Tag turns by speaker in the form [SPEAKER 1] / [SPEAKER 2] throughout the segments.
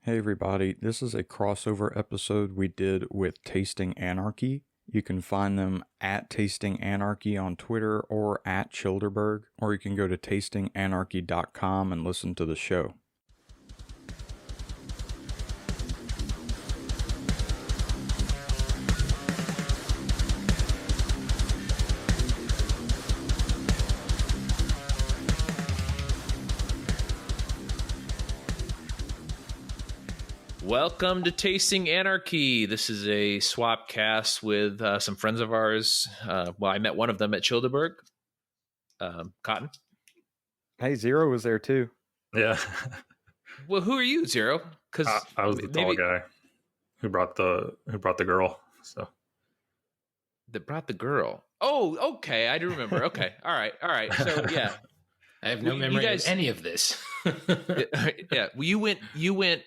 [SPEAKER 1] Hey everybody, this is a crossover episode we did with Tasting Anarchy. You can find them at Tasting Anarchy on Twitter or at Childerberg, or you can go to tastinganarchy.com and listen to the show.
[SPEAKER 2] Welcome to Tasting Anarchy. This is a swap cast with some friends of ours. I met one of them at Childerberg. Cotton.
[SPEAKER 1] Hey, Zero was there too.
[SPEAKER 3] Yeah.
[SPEAKER 2] Well, who are you, Zero? Because
[SPEAKER 3] I was the tall guy who brought the girl. So
[SPEAKER 2] that brought the girl. Oh, okay. I do remember. Okay. All right. So yeah,
[SPEAKER 4] I have no memory of any of this.
[SPEAKER 2] Yeah. Well,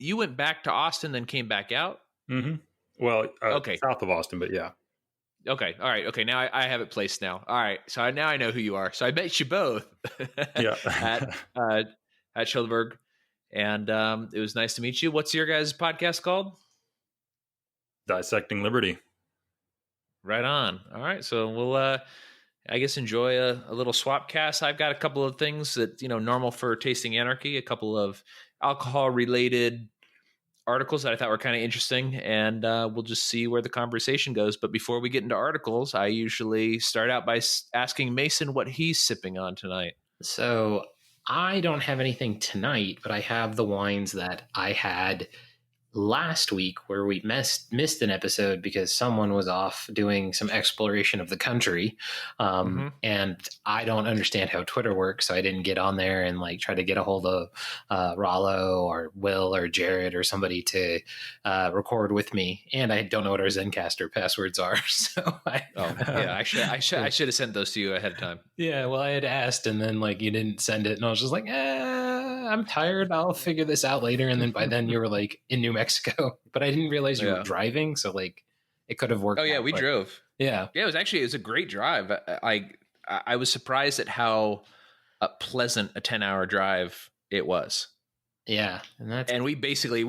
[SPEAKER 2] you went back to Austin, then came back out.
[SPEAKER 3] Mm-hmm. Well,
[SPEAKER 2] okay,
[SPEAKER 3] south of Austin, but yeah.
[SPEAKER 2] Okay. All right. Okay. Now I have it placed now. All right. So now I know who you are. So I met you both.
[SPEAKER 3] Yeah.
[SPEAKER 2] at Childerberg, and it was nice to meet you. What's your guys' podcast called?
[SPEAKER 3] Dissecting Liberty.
[SPEAKER 2] Right on. All right. So we'll, I guess, enjoy a little swap cast. I've got a couple of things that, normal for Tasting Anarchy, a couple of alcohol related articles that I thought were kind of interesting, and we'll just see where the conversation goes. But before we get into articles, I usually start out by asking Mason what he's sipping on tonight.
[SPEAKER 4] So I don't have anything tonight, but I have the wines that I had last week where we missed an episode because someone was off doing some exploration of the country. And I don't understand how Twitter works, so I didn't get on there and try to get a hold of Rollo or Will or Jared or somebody to record with me. And I don't know what our Zencaster passwords are. So
[SPEAKER 2] I should have sent those to you ahead of time.
[SPEAKER 4] Yeah, well, I had asked, and then you didn't send it, and I was just like, I'm tired. I'll figure this out later. And then by then you were in New Mexico, but I didn't realize you were driving. So it could have worked.
[SPEAKER 2] Oh yeah, we drove.
[SPEAKER 4] Yeah.
[SPEAKER 2] It was a great drive. I was surprised at how pleasant a 10-hour drive it was.
[SPEAKER 4] Yeah.
[SPEAKER 2] And we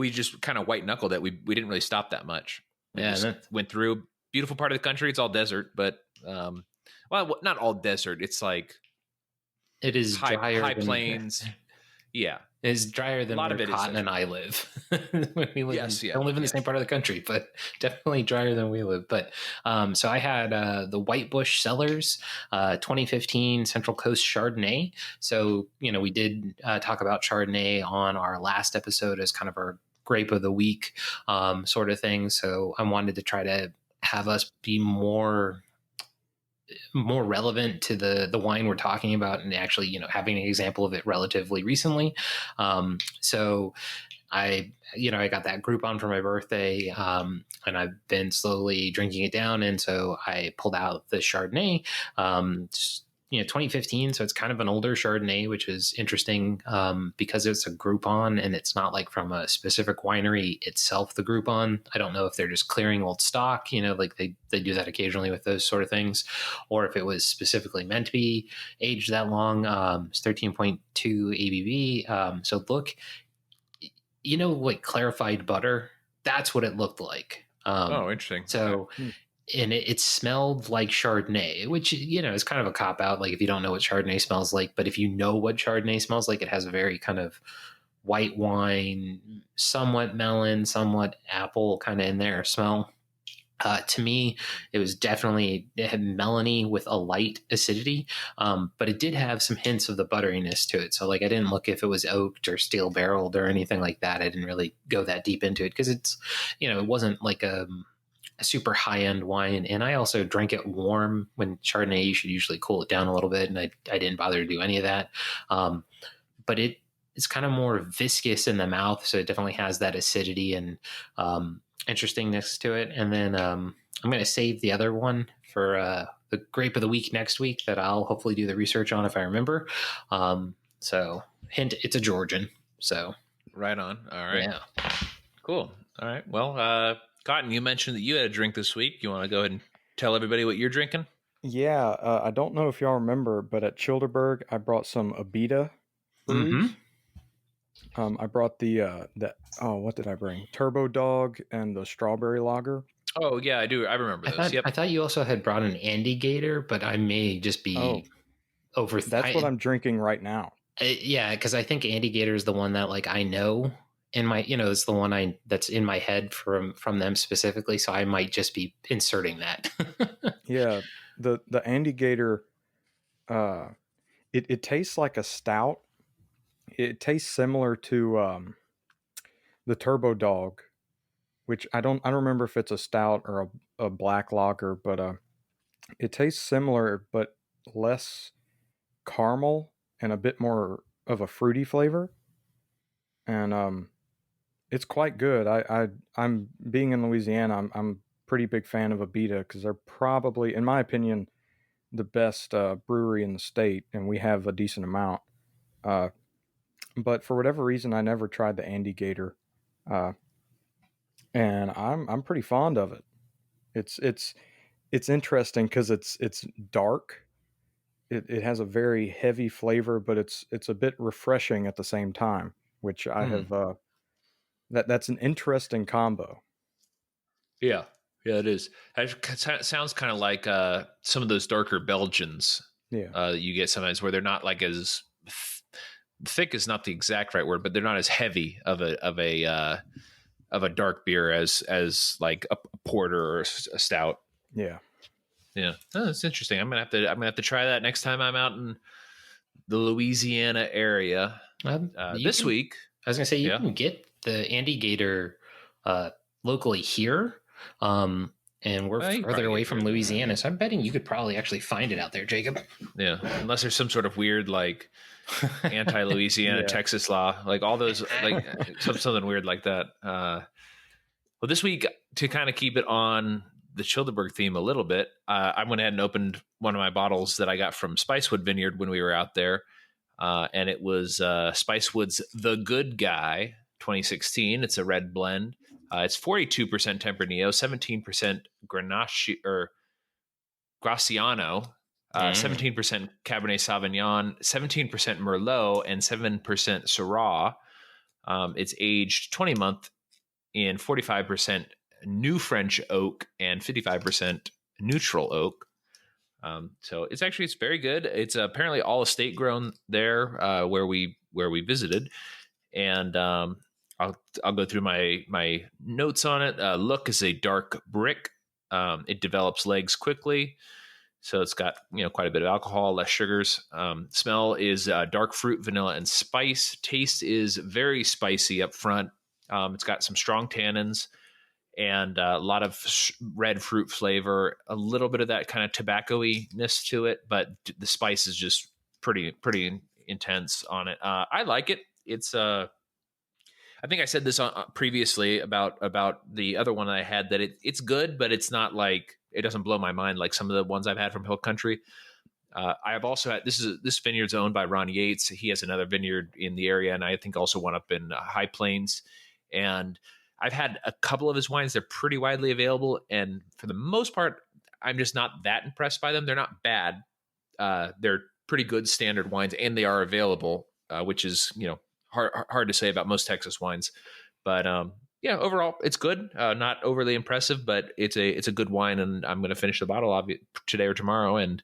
[SPEAKER 2] just kind of white knuckled it. We didn't really stop that much. We just went through a beautiful part of the country. It's all desert, but well, not all desert. It's
[SPEAKER 4] it is
[SPEAKER 2] high plains. Yeah.
[SPEAKER 4] It's drier than where Cotton and I live. When we live don't live in the same part of the country, but definitely drier than we live. But so I had the White Bush Cellars 2015 Central Coast Chardonnay. So, we did talk about Chardonnay on our last episode as kind of our grape of the week sort of thing. So I wanted to try to have us be more relevant to the wine we're talking about, and actually, having an example of it relatively recently. So I got that Groupon for my birthday, and I've been slowly drinking it down. And so I pulled out the Chardonnay, 2015. So it's kind of an older Chardonnay, which is interesting because it's a Groupon and it's not from a specific winery itself, the Groupon. I don't know if they're just clearing old stock, they do that occasionally with those sort of things, or if it was specifically meant to be aged that long. It's 13.2 ABV. So look, clarified butter, that's what it looked like.
[SPEAKER 2] Interesting.
[SPEAKER 4] So... And it smelled like Chardonnay, which, is kind of a cop-out, if you don't know what Chardonnay smells like. But if you know what Chardonnay smells like, it has a very kind of white wine, somewhat melon, somewhat apple kind of in there smell. To me, it had melony with a light acidity, but it did have some hints of the butteriness to it. So I didn't look if it was oaked or steel barreled or anything like that. I didn't really go that deep into it because it's, it wasn't a super high-end wine, and I also drank it warm. When Chardonnay, you should usually cool it down a little bit, and I didn't bother to do any of that. But it's kind of more viscous in the mouth, so it definitely has that acidity and interestingness to it. And then I'm going to save the other one for the grape of the week next week that I'll hopefully do the research on if I remember. So hint, it's a Georgian. So
[SPEAKER 2] right on. All right.
[SPEAKER 4] Yeah.
[SPEAKER 2] Cool. All right. Well, Cotton, you mentioned that you had a drink this week. You want to go ahead and tell everybody what you're drinking?
[SPEAKER 1] Yeah, I don't know if y'all remember, but at Childerberg, I brought some Abita brews. I brought the what did I bring? Turbo Dog and the strawberry lager.
[SPEAKER 2] Oh yeah, I do. I remember those. Yep.
[SPEAKER 4] I thought you also had brought an Andy Gator, but I may just be over.
[SPEAKER 1] That's what I'm drinking right now.
[SPEAKER 4] Yeah, because I think Andy Gator is the one that like I know in my, it's the one that's in my head from them specifically. So I might just be inserting that.
[SPEAKER 1] Yeah, the Andy Gator, it tastes like a stout. It tastes similar to the Turbo Dog, which I don't remember if it's a stout or a black lager, but it tastes similar but less caramel and a bit more of a fruity flavor. And it's quite good. I'm being in Louisiana. I'm pretty big fan of Abita because they're probably, in my opinion, the best brewery in the state, and we have a decent amount. But for whatever reason, I never tried the Andy Gator, and I'm pretty fond of it. It's interesting because it's dark. It has a very heavy flavor, but it's a bit refreshing at the same time, which I have. That's an interesting combo.
[SPEAKER 2] Yeah, it is. It sounds kind of like some of those darker Belgians.
[SPEAKER 1] Yeah,
[SPEAKER 2] You get sometimes where they're not like as thick is not the exact right word, but they're not as heavy of a dark beer as like a porter or a stout.
[SPEAKER 1] yeah.
[SPEAKER 2] Yeah, that's interesting. I'm gonna have to try that next time I'm out in the Louisiana area this week.
[SPEAKER 4] I was gonna say you can get the Andy Gator locally here, and we're further away from Louisiana, so I'm betting you could probably actually find it out there, Jacob.
[SPEAKER 2] Yeah, unless there's some sort of weird like anti-Louisiana Texas law, like all those like something weird like that. Well, this week to kind of keep it on the Childeberg theme a little bit, I went ahead and opened one of my bottles that I got from Spicewood Vineyard when we were out there. And it was Spicewood's The Good Guy 2016. It's a red blend. It's 42% Tempranillo, 17% Grenache or Graciano, 17% Cabernet Sauvignon, 17% Merlot, and 7% Syrah. It's aged 20 month in 45% New French oak and 55% neutral oak. So it's very good. It's apparently all estate grown there where we visited, and I'll go through my notes on it. Look is a dark brick. It develops legs quickly, so it's got quite a bit of alcohol, less sugars. Smell is dark fruit, vanilla, and spice. Taste is very spicy up front. It's got some strong tannins and a lot of red fruit flavor, a little bit of that kind of tobacco-ness to it, but the spice is just pretty intense on it. I like it. It's I think I said this previously about the other one I had, that it's good, but it's not like, it doesn't blow my mind like some of the ones I've had from Hill Country. I have also had, this vineyard's owned by Ron Yates. He has another vineyard in the area, and I think also one up in High Plains. And I've had a couple of his wines. They're pretty widely available, and for the most part, I'm just not that impressed by them. They're not bad. They're pretty good standard wines, and they are available, which is hard to say about most Texas wines. But overall, it's good. Not overly impressive, but it's a good wine, and I'm going to finish the bottle today or tomorrow, and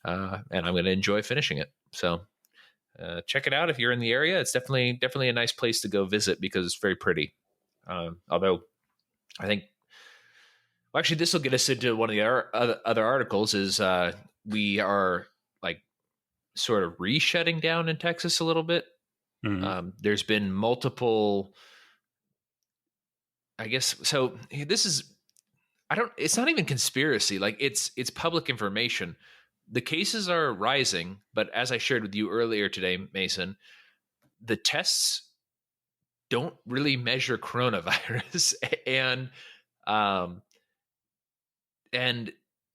[SPEAKER 2] I'm going to enjoy finishing it. So check it out if you're in the area. It's definitely a nice place to go visit because it's very pretty. Although I think, well, actually, this will get us into one of the other articles. Is we are like sort of re-shutting down in Texas a little bit. Mm-hmm. There's been multiple, I guess. So this is, it's not even conspiracy. Like it's public information. The cases are rising, but as I shared with you earlier today, Mason, the tests don't really measure coronavirus, and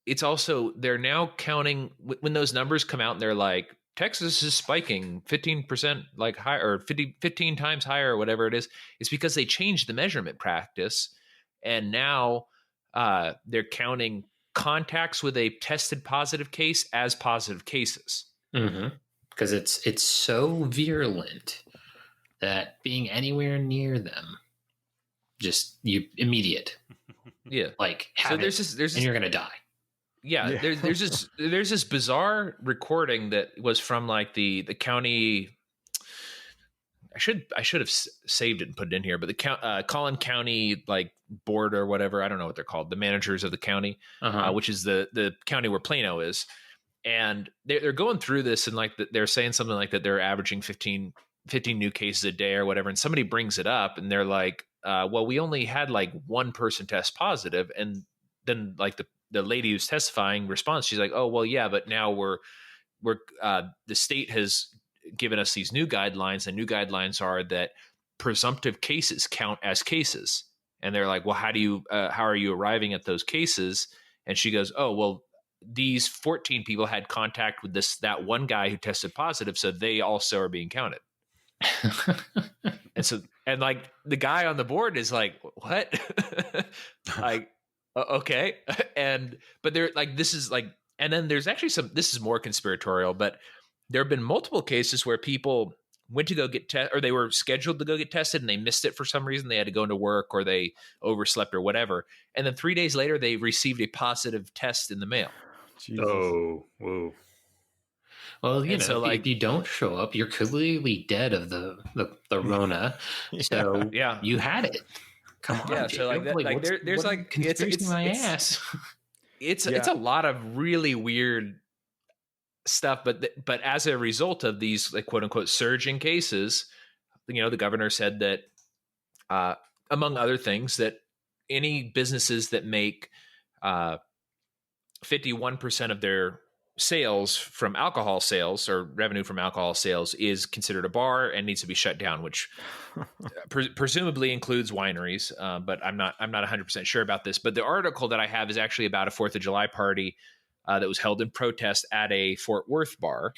[SPEAKER 2] it's also, they're now counting when those numbers come out and they're like, Texas is spiking 15% like higher, or 15 times higher, or whatever it is. It's because they changed the measurement practice, and now they're counting contacts with a tested positive case as positive cases.
[SPEAKER 4] Because it's so virulent that being anywhere near them, just you immediate,
[SPEAKER 2] Yeah.
[SPEAKER 4] like
[SPEAKER 2] So
[SPEAKER 4] have
[SPEAKER 2] there's
[SPEAKER 4] it,
[SPEAKER 2] this
[SPEAKER 4] and you're gonna die.
[SPEAKER 2] yeah,
[SPEAKER 1] Yeah.
[SPEAKER 2] there's this bizarre recording that was from like the county. I should have saved it and put it in here, but the Collin County like board or whatever, I don't know what they're called, the managers of the county, which is the county where Plano is, and they're going through this, and like they're saying something like that they're averaging 15 new cases a day or whatever, and somebody brings it up, and they're like, well, we only had like one person test positive, and then like the lady who's testifying responds, she's like, oh well, yeah, but now we're the state has given us these new guidelines. The new guidelines are that presumptive cases count as cases. And they're like, well, how are you arriving at those cases? And she goes, oh, well, these 14 people had contact with that one guy who tested positive, so they also are being counted. and like the guy on the board is like, what? Like, okay. But they're like, this is like, and then there's actually this is more conspiratorial, but there have been multiple cases where people went to go get tested, or they were scheduled to go get tested and they missed it for some reason. They had to go into work or they overslept or whatever. And then 3 days later, they received a positive test in the mail.
[SPEAKER 1] Jesus.
[SPEAKER 3] Oh, whoa.
[SPEAKER 4] Well, you
[SPEAKER 2] And
[SPEAKER 4] know,
[SPEAKER 2] so, like-
[SPEAKER 4] if you don't show up, you're clearly dead of the Rona. So
[SPEAKER 2] Yeah.
[SPEAKER 4] you had it. Come on,
[SPEAKER 2] Yeah,
[SPEAKER 4] Jacob.
[SPEAKER 2] so like that- like
[SPEAKER 4] what's-
[SPEAKER 2] there's
[SPEAKER 4] what
[SPEAKER 2] like
[SPEAKER 4] conspiracy
[SPEAKER 2] it's
[SPEAKER 4] my ass.
[SPEAKER 2] it's
[SPEAKER 1] Yeah.
[SPEAKER 2] a lot of really weird stuff, but as a result of these like quote unquote surge in cases, you know, the governor said that among other things, that any businesses that make 51% of their sales from alcohol sales or revenue from alcohol sales is considered a bar and needs to be shut down, which presumably includes wineries. But I'm not 100% sure about this. But the article that I have is actually about a 4th of July party that was held in protest at a Fort Worth bar.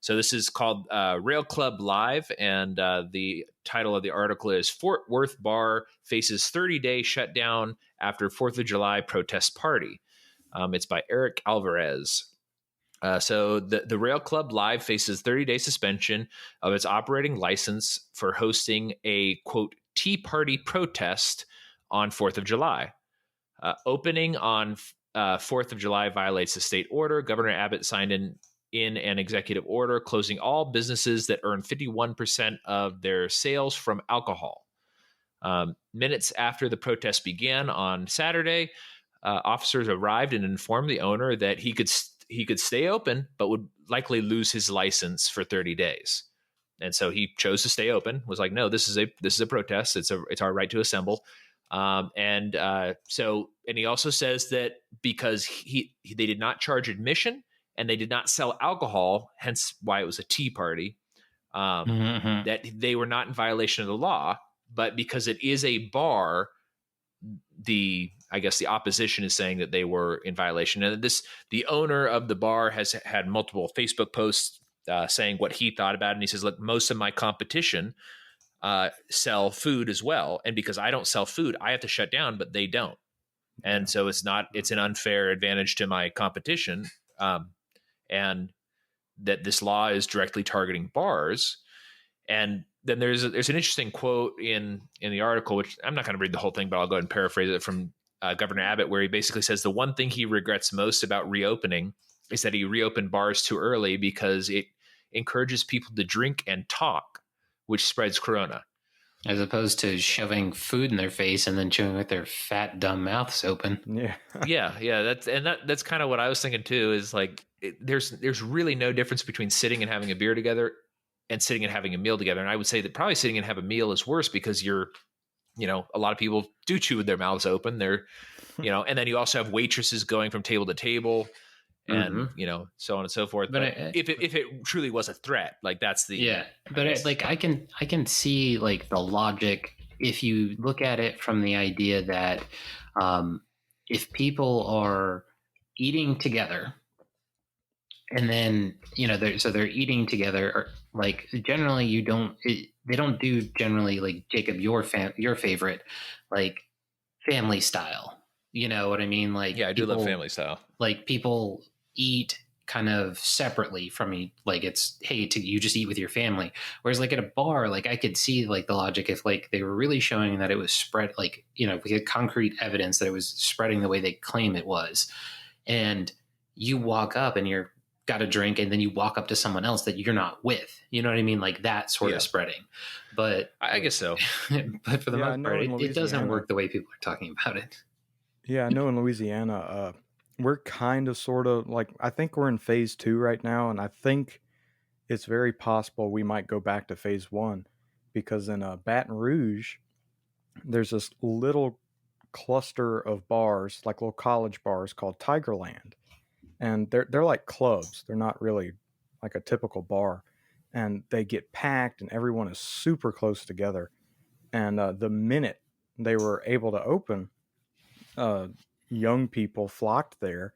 [SPEAKER 2] So this is called Rail Club Live, and the title of the article is Fort Worth Bar Faces 30-Day Shutdown After 4th of July Protest Party. It's by Eric Alvarez. So the Rail Club Live faces 30-day suspension of its operating license for hosting a, quote, Tea Party protest on 4th of July. Opening on 4th of July violates the state order. Governor Abbott signed in an executive order closing all businesses that earn 51% of their sales from alcohol. Minutes after the protest began on Saturday, officers arrived and informed the owner that he could stay open, but would likely lose his license for 30 days. And so he chose to stay open. Was like, no, this is a protest. It's our right to assemble. And he also says that because they did not charge admission and they did not sell alcohol, hence why it was a tea party, that they were not in violation of the law. But because it is a bar, I guess the opposition is saying that they were in violation. And the owner of the bar has had multiple Facebook posts saying what he thought about it. And he says, look, most of my competition sell food as well. And because I don't sell food, I have to shut down, but they don't. And so it's an unfair advantage to my competition. And that this law is directly targeting bars. And then there's an interesting quote in the article, which I'm not going to read the whole thing, but I'll go ahead and paraphrase it, from Governor Abbott, where he basically says the one thing he regrets most about reopening is that he reopened bars too early because it encourages people to drink and talk, which spreads corona.
[SPEAKER 4] As opposed to shoving food in their face and then chewing with their fat, dumb mouths open.
[SPEAKER 2] Yeah. That's kind of what I was thinking too. Is like there's really no difference between sitting and having a beer together and sitting and having a meal together. And I would say that probably sitting and have a meal is worse because a lot of people do chew with their mouths open. They're, and then you also have waitresses going from table to table, and so on and so forth. But if it truly was a threat, like that's the
[SPEAKER 4] I can see like the logic if you look at it from the idea that if people are eating together. And then, they're eating together, or like generally they don't do generally like Jacob, your favorite, like family style. You know what I mean? Like,
[SPEAKER 2] I do love family style.
[SPEAKER 4] Like people eat kind of separately from you. Like it's, hey, you just eat with your family. Whereas like at a bar, like I could see like the logic if like they were really showing that it was spread, like, you know, we had concrete evidence that it was spreading the way they claim it was. And you walk up and you're got a drink and then you walk up to someone else that you're not with, you know what I mean? Like that sort of spreading. But
[SPEAKER 2] I guess so.
[SPEAKER 4] but for the most part, it doesn't
[SPEAKER 1] Louisiana-
[SPEAKER 4] work the way people are talking about it.
[SPEAKER 1] Yeah, I know in Louisiana, we're kind of sort of like, I think we're in phase 2 right now, and I think it's very possible we might go back to phase 1 because in Baton Rouge, there's this little cluster of bars, like little college bars called Tigerland, and they're like clubs. They're not really like a typical bar, and they get packed, and everyone is super close together. And the minute they were able to open, young people flocked there,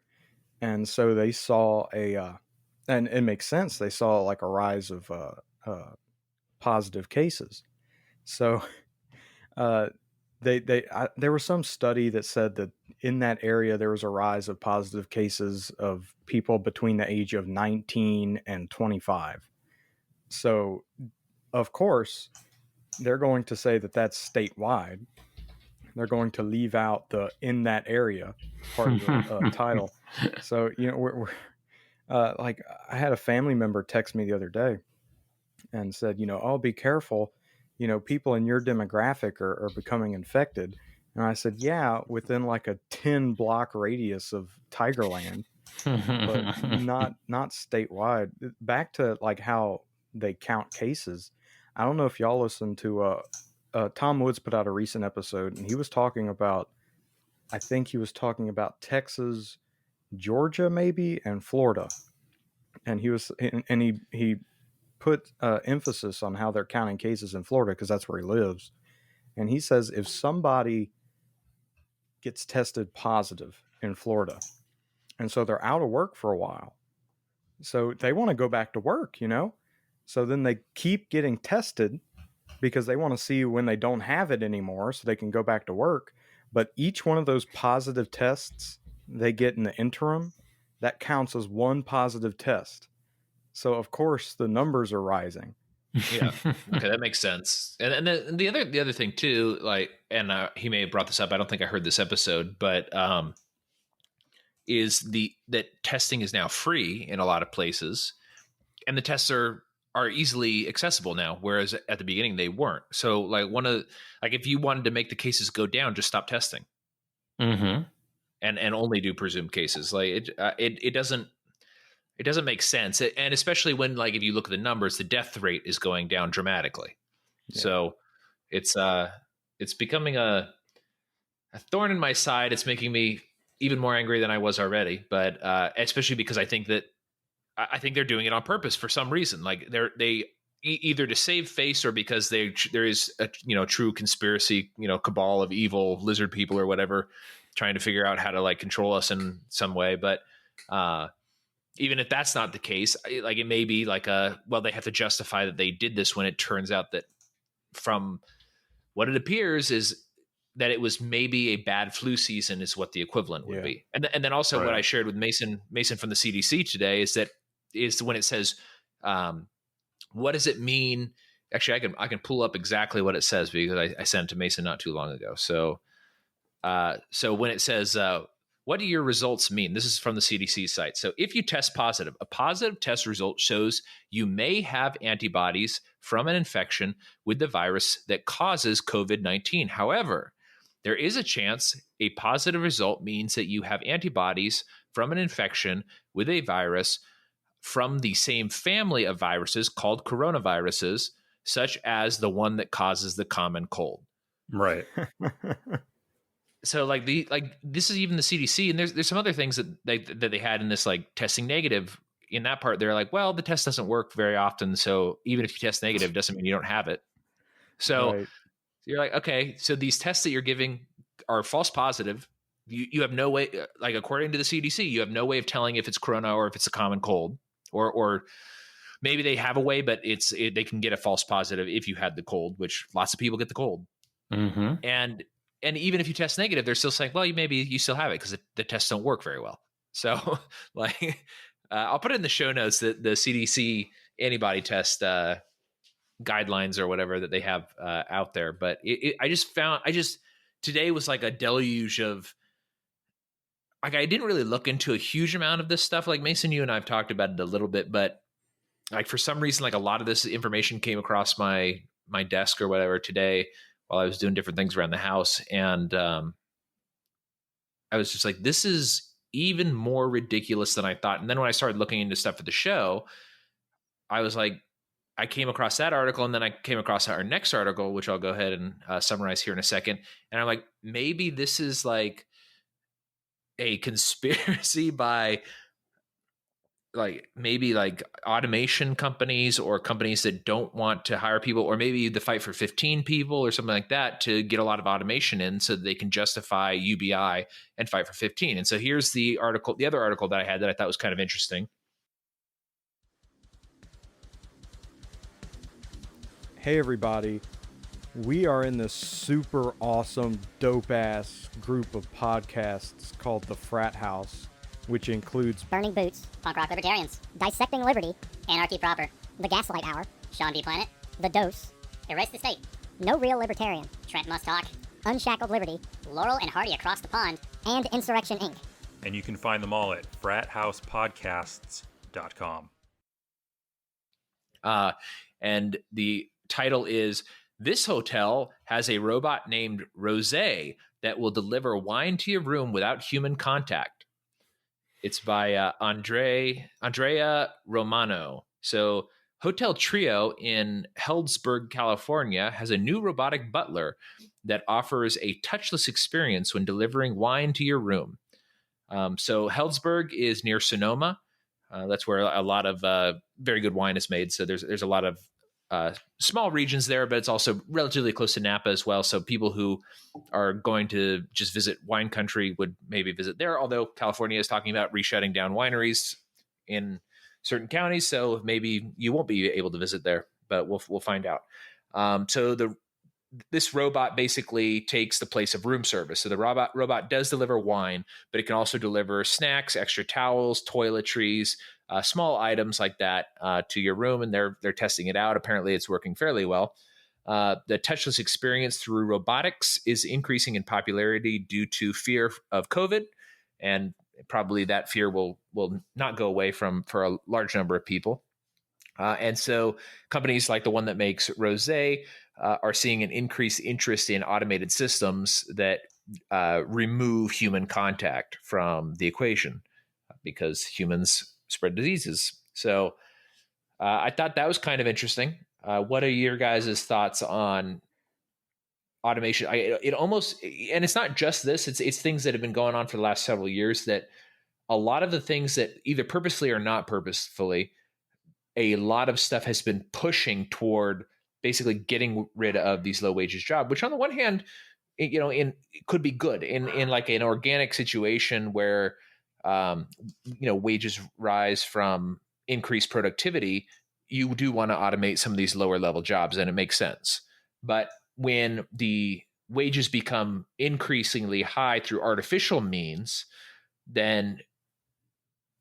[SPEAKER 1] and so they saw and it makes sense. They saw like a rise of positive cases. So there was some study that said that in that area there was a rise of positive cases of people between the age of 19 and 25. So of course they're going to say that that's statewide. They're going to leave out the in that area part of the title. So, you know, we're like, I had a family member text me the other day and said, you know, oh, be careful. You know, people in your demographic are becoming infected. And I said, yeah, within like a 10 block radius of Tigerland, but not statewide. Back to like how they count cases. I don't know if y'all listen to Tom Woods put out a recent episode, and he was talking about, I think he was talking about Texas, Georgia, maybe, and Florida. And he put emphasis on how they're counting cases in Florida because that's where he lives. And he says if somebody gets tested positive in Florida, and so they're out of work for a while, so they want to go back to work, you know? So then they keep getting tested because they want to see when they don't have it anymore so they can go back to work. But each one of those positive tests they get in the interim, that counts as one positive test. So of course the numbers are rising.
[SPEAKER 2] Yeah. Okay, that makes sense. And then the other thing too, like, and he may have brought this up. I don't think I heard this episode, but is that testing is now free in a lot of places, and the tests are easily accessible now, whereas at the beginning they weren't. So like if you wanted to make the cases go down, just stop testing, and only do presumed cases. Like it doesn't make sense, and especially when, like, if you look at the numbers, the death rate is going down dramatically. Yeah. So it's becoming a thorn in my side. It's making me even more angry than I was already, but especially because I think they're doing it on purpose for some reason. Like they either to save face or because there is a true conspiracy, cabal of evil lizard people or whatever, trying to figure out how to like control us in some way. But even if that's not the case, like it may be like they have to justify that they did this when it turns out that from what it appears is that it was maybe a bad flu season is what the equivalent would be. And then also right. What I shared with Mason from the CDC today is when it says, what does it mean? Actually, I can pull up exactly what it says because I sent it to Mason not too long ago. So when it says, what do your results mean? This is from the CDC site. So if you test positive, a positive test result shows you may have antibodies from an infection with the virus that causes COVID-19. However, there is a chance a positive result means that you have antibodies from an infection with a virus from the same family of viruses called coronaviruses, such as the one that causes the common cold.
[SPEAKER 3] Right.
[SPEAKER 2] So this is even the CDC, and there's some other things that they had in this, like testing negative. In that part, they're like, well, the test doesn't work very often, so even if you test negative, doesn't mean you don't have it. So right. You're like, okay, so these tests that you're giving are false positive. You have no way, like according to the CDC, you have no way of telling if it's corona or if it's a common cold, or maybe they have a way, but they can get a false positive if you had the cold, which lots of people get the cold, And even if you test negative, they're still saying, well, maybe you still have it because the tests don't work very well. So I'll put it in the show notes that the CDC antibody test guidelines or whatever that they have out there. But today was like a deluge of, like, I didn't really look into a huge amount of this stuff. Like Mason, you and I've talked about it a little bit, but like for some reason, like a lot of this information came across my desk or whatever today while I was doing different things around the house. And I was just like, this is even more ridiculous than I thought. And then when I started looking into stuff for the show, I was like, I came across that article, and then I came across our next article, which I'll go ahead and summarize here in a second. And I'm like, maybe this is like a conspiracy by maybe automation companies or companies that don't want to hire people, or maybe the Fight for 15 people or something like that, to get a lot of automation in so that they can justify UBI and Fight for 15. And so here's the article, the other article that I had that I thought was kind of interesting.
[SPEAKER 1] Hey everybody, we are in this super awesome, dope-ass group of podcasts called The Frat House, which includes
[SPEAKER 5] Burning Boots, Punk Rock Libertarians, Dissecting Liberty, Anarchy Proper, The Gaslight Hour, Sean B. Planet, The Dose, Erase the State, No Real Libertarian, Trent Must Talk, Unshackled Liberty, Laurel and Hardy Across the Pond, and Insurrection Inc.
[SPEAKER 3] And you can find them all at frathousepodcasts.com.
[SPEAKER 2] And the title is, "This hotel has a robot named Rosé that will deliver wine to your room without human contact." It's by Andrea Romano. So Hotel Trio in Healdsburg, California has a new robotic butler that offers a touchless experience when delivering wine to your room. So Healdsburg is near Sonoma. That's where a lot of very good wine is made. So there's a lot of small regions there, but it's also relatively close to Napa as well. So people who are going to just visit wine country would maybe visit there, although California is talking about re-shutting down wineries in certain counties. So maybe you won't be able to visit there, but we'll find out. So this robot basically takes the place of room service. So the robot does deliver wine, but it can also deliver snacks, extra towels, toiletries, small items like that to your room, and they're testing it out. Apparently, it's working fairly well. The touchless experience through robotics is increasing in popularity due to fear of COVID, and probably that fear will not go away for a large number of people. And so companies like the one that makes Rosé are seeing an increased interest in automated systems that remove human contact from the equation, because humans spread diseases. So I thought that was kind of interesting. What are your guys' thoughts on automation? It almost, and it's not just this, it's things that have been going on for the last several years, that a lot of the things that either purposely or not purposefully, a lot of stuff has been pushing toward basically getting rid of these low wages jobs, which on the one hand, it could be good in like an organic situation where, wages rise from increased productivity. You do want to automate some of these lower level jobs, and it makes sense. But when the wages become increasingly high through artificial means, then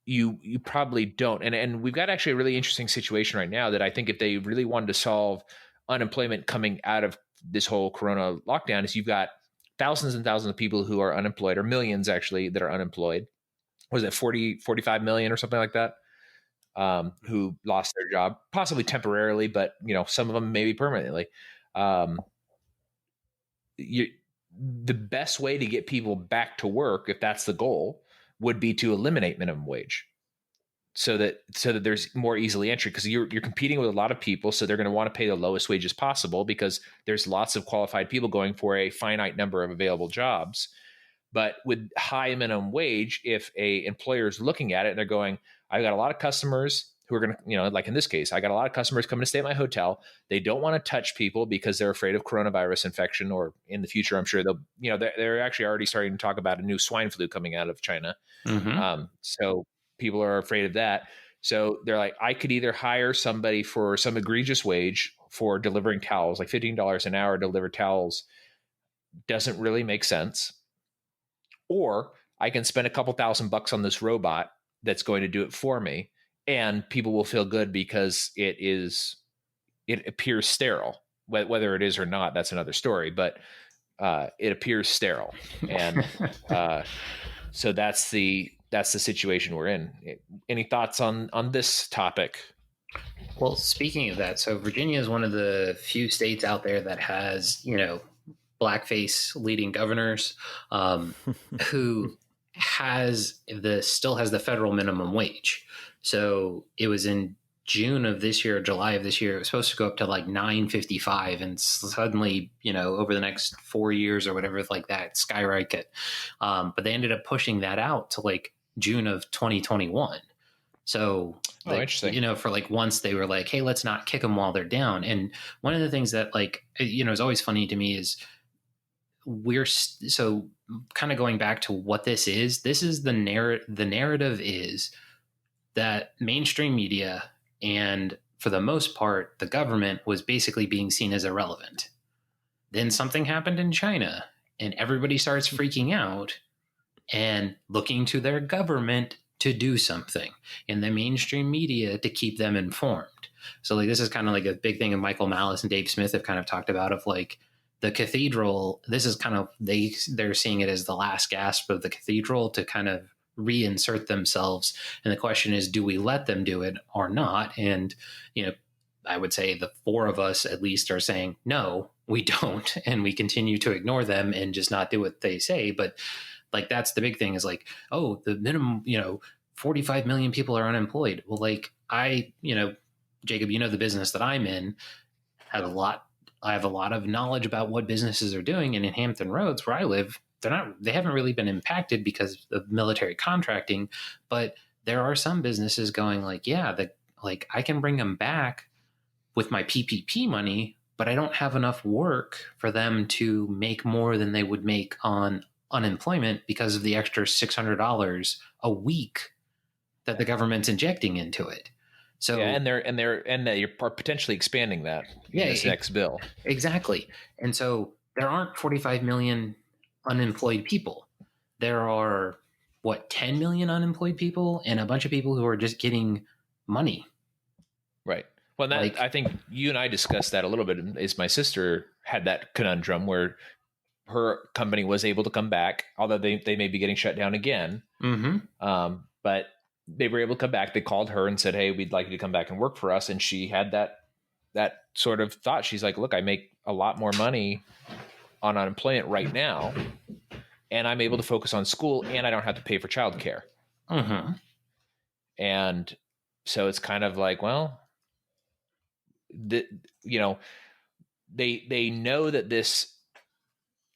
[SPEAKER 2] you probably don't. And we've got actually a really interesting situation right now that I think if they really wanted to solve unemployment coming out of this whole Corona lockdown, is you've got thousands and thousands of people who are unemployed, or millions actually that are unemployed. Was it 45 million or something like that? Who lost their job, possibly temporarily, but some of them maybe permanently. The best way to get people back to work, if that's the goal, would be to eliminate minimum wage, so that there's more easily entry, because you're competing with a lot of people, so they're going to want to pay the lowest wages possible because there's lots of qualified people going for a finite number of available jobs. But with high minimum wage, if a employer is looking at it and they're going, I've got a lot of customers who are going to, like in this case, I got a lot of customers coming to stay at my hotel. They don't want to touch people because they're afraid of coronavirus infection, or in the future, I'm sure they're actually already starting to talk about a new swine flu coming out of China. Mm-hmm. So people are afraid of that. So they're like, I could either hire somebody for some egregious wage for delivering towels, like $15 an hour to deliver towels, doesn't really make sense. Or I can spend a couple $1,000 on this robot that's going to do it for me, and people will feel good because it appears sterile. Whether it is or not, that's another story, but it appears sterile. And so that's the situation we're in. Any thoughts on this topic?
[SPEAKER 4] Well, speaking of that, so Virginia is one of the few states out there that has, blackface leading governors, who still has the federal minimum wage. So it was in June of this year, July of this year, it was supposed to go up to like $9.55, and suddenly, over the next 4 years or whatever, like that, skyrocket. But they ended up pushing that out to like June of 2021. So,
[SPEAKER 2] interesting.
[SPEAKER 4] For like once they were like, hey, let's not kick them while they're down. And one of the things that is always funny to me is so kind of going back to what this is the narrative is that mainstream media and for the most part, the government was basically being seen as irrelevant. Then something happened in China and everybody starts freaking out and looking to their government to do something in the mainstream media to keep them informed. So like, this is kind of like a big thing of Michael Malice and Dave Smith have kind of talked about of like the cathedral. This is kind of, they're seeing it as the last gasp of the cathedral to kind of reinsert themselves. And the question is, do we let them do it or not? And, I would say the four of us at least are saying, no, we don't. And we continue to ignore them and just not do what they say. But like, that's the big thing is like, oh, the minimum, 45 million people are unemployed. Well, like Jacob, the business that I'm in I have a lot of knowledge about what businesses are doing. And in Hampton Roads, where I live, they haven't really been impacted because of military contracting, but there are some businesses going like, yeah, I can bring them back with my PPP money, but I don't have enough work for them to make more than they would make on unemployment because of the extra $600 a week that the government's injecting into it. So
[SPEAKER 2] yeah, and you're potentially expanding that in this next bill.
[SPEAKER 4] Exactly. And so there aren't 45 million unemployed people. There are 10 million unemployed people and a bunch of people who are just getting money.
[SPEAKER 2] Right. Well, I think you and I discussed that a little bit. Is my sister had that conundrum where her company was able to come back, although they may be getting shut down again.
[SPEAKER 4] Mm-hmm.
[SPEAKER 2] But they were able to come back. They called her and said, hey, we'd like you to come back and work for us. And she had that sort of thought. She's like, look, I make a lot more money on unemployment right now, and I'm able to focus on school, and I don't have to pay for childcare.
[SPEAKER 4] Mm-hmm.
[SPEAKER 2] And so it's kind of like, well, they know that this,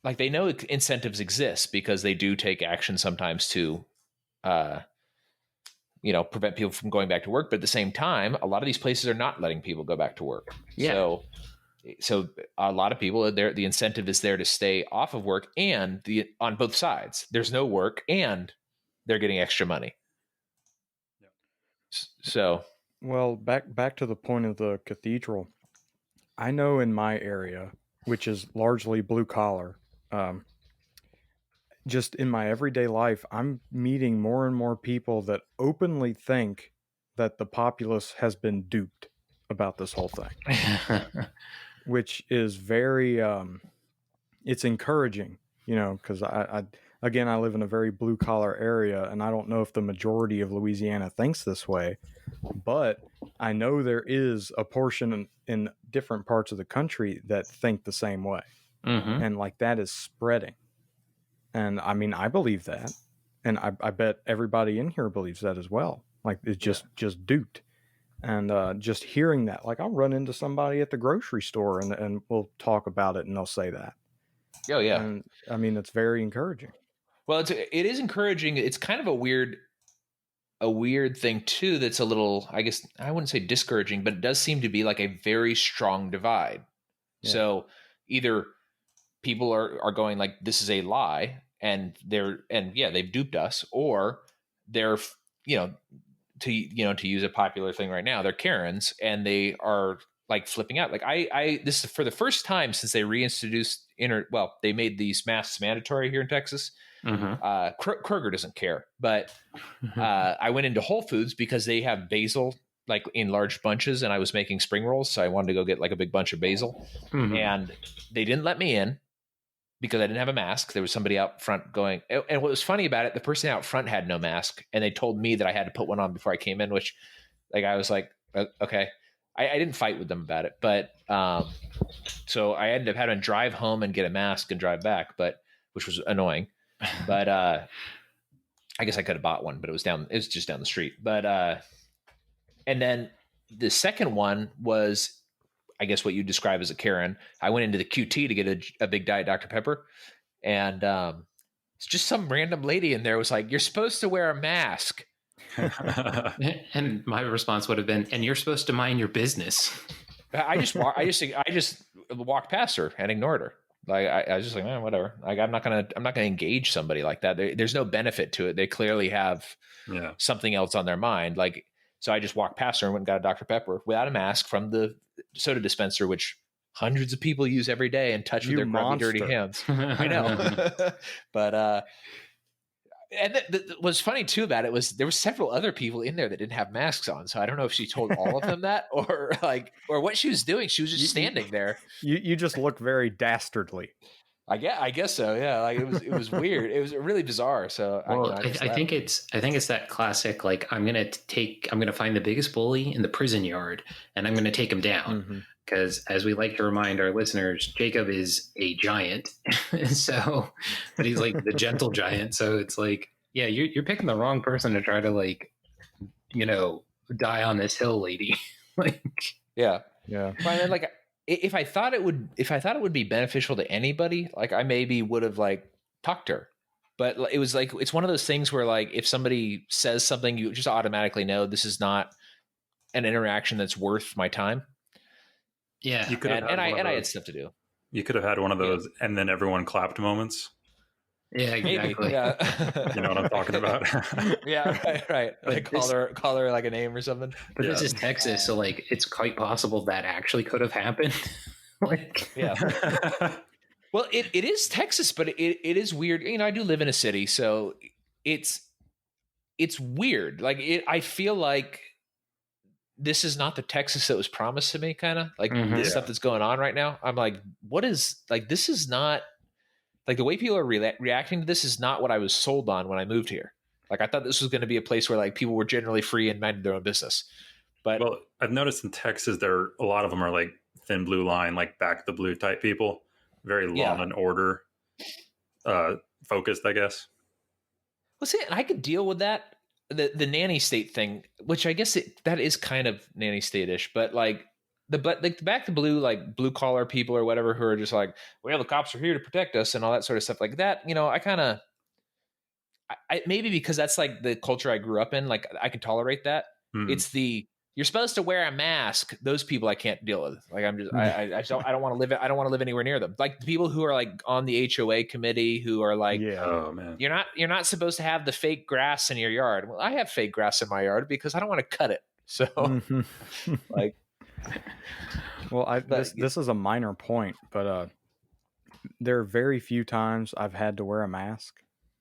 [SPEAKER 2] like, they know incentives exist because they do take action sometimes to, prevent people from going back to work. But at the same time, a lot of these places are not letting people go back to work.
[SPEAKER 4] Yeah.
[SPEAKER 2] So a lot of people are there. The incentive is there to stay off of work, and on both sides, there's no work and they're getting extra money.
[SPEAKER 1] Yeah.
[SPEAKER 2] So,
[SPEAKER 1] well, back to the point of the cathedral. I know in my area, which is largely blue collar, just in my everyday life, I'm meeting more and more people that openly think that the populace has been duped about this whole thing, which is very, it's encouraging, because I live in a very blue collar area, and I don't know if the majority of Louisiana thinks this way, but I know there is a portion in different parts of the country that think the same way.
[SPEAKER 4] Mm-hmm.
[SPEAKER 1] And like that is spreading. And I mean, I believe that. And I bet everybody in here believes that as well. Like it's just duped. And just hearing that, like I'll run into somebody at the grocery store and we'll talk about it and they'll say that.
[SPEAKER 2] Oh yeah.
[SPEAKER 1] And I mean, it's very encouraging.
[SPEAKER 2] Well, it is encouraging. It's kind of a weird thing too. That's a little, I guess I wouldn't say discouraging, but it does seem to be like a very strong divide. Yeah. So either people are going like, this is a lie and they've duped us, or they're, to use a popular thing right now, they're Karens and they are like flipping out. Like this is for the first time since they reintroduced they made these masks mandatory here in Texas. Kroger doesn't care, but I went into Whole Foods because they have basil like in large bunches, and I was making spring rolls, so I wanted to go get like a big bunch of basil, and they didn't let me in because I didn't have a mask. There was somebody out front going, and what was funny about it, the person out front had no mask, and they told me that I had to put one on before I came in, which like I was like, okay. I didn't fight with them about it, but so I ended up having to drive home and get a mask and drive back, which was annoying. But I guess I could have bought one, but it was just down the street. But and then the second one was, I guess, what you describe as a Karen. I went into the QT to get a big Diet Dr. Pepper, and it's just some random lady in there was like, "You're supposed to wear a mask."
[SPEAKER 4] And my response would have been, "And you're supposed to mind your business."
[SPEAKER 2] I just walked past her and ignored her. Like I was just like, whatever. Like I'm not gonna engage somebody like that. There's no benefit to it. They clearly have something else on their mind. Like, so I just walked past her and went and got a Dr. Pepper without a mask from the soda dispenser, which hundreds of people use every day and touch with their grubby, dirty hands. I know, but and what's funny too about it was there were several other people in there that didn't have masks on. So I don't know if she told all of them that or what she was doing. She was just standing there.
[SPEAKER 1] You just look very dastardly.
[SPEAKER 2] I guess so. Yeah. Like it was weird. It was really bizarre. So
[SPEAKER 4] I think it's that classic, like, I'm going to find the biggest bully in the prison yard and I'm going to take him down. Because as we like to remind our listeners, Jacob is a giant. So, but he's like the gentle giant. So it's like, yeah, you're picking the wrong person to try to, like, die on this hill, lady. Like,
[SPEAKER 2] yeah. Well, then, like, if I thought it would be beneficial to anybody, like I maybe would have like talked to her. But it was like, it's one of those things where like if somebody says something, you just automatically know this is not an interaction that's worth my time.
[SPEAKER 4] Yeah.
[SPEAKER 3] You could have
[SPEAKER 2] and I had stuff to do.
[SPEAKER 3] You could have had one of those and then everyone clapped moments.
[SPEAKER 4] Yeah, exactly.
[SPEAKER 2] Yeah.
[SPEAKER 3] You know what I'm talking about?
[SPEAKER 2] Yeah, right. Like call her like a name or something.
[SPEAKER 4] But this is Texas, so like it's quite possible that actually could have happened. Like,
[SPEAKER 2] yeah. Well, it is Texas, but it is weird. I do live in a city, so it's weird. Like I feel like this is not the Texas that was promised to me, kind of like the stuff that's going on right now. I'm like, what is, like, this is not, like, the way people are reacting to this is not what I was sold on when I moved here. Like, I thought this was going to be a place where like people were generally free and minded their own business. But
[SPEAKER 3] well, I've noticed in Texas, a lot of them are like thin blue line, like back the blue type people, very law and order focused, I guess.
[SPEAKER 2] Well, see, and I could deal with that. The nanny state thing, which I guess that is kind of nanny state-ish, but like the back to blue, like blue collar people or whatever, who are just like, well, the cops are here to protect us and all that sort of stuff like that. I kind of, maybe because that's like the culture I grew up in, like I can tolerate that. It's you're supposed to wear a mask. Those people I can't deal with. Like I'm just, I don't want to live. I don't want to live anywhere near them. Like the people who are like on the HOA committee who are like,
[SPEAKER 3] oh man,
[SPEAKER 2] you're not supposed to have the fake grass in your yard. Well, I have fake grass in my yard because I don't want to cut it. So like,
[SPEAKER 1] well, this is a minor point, but there are very few times I've had to wear a mask.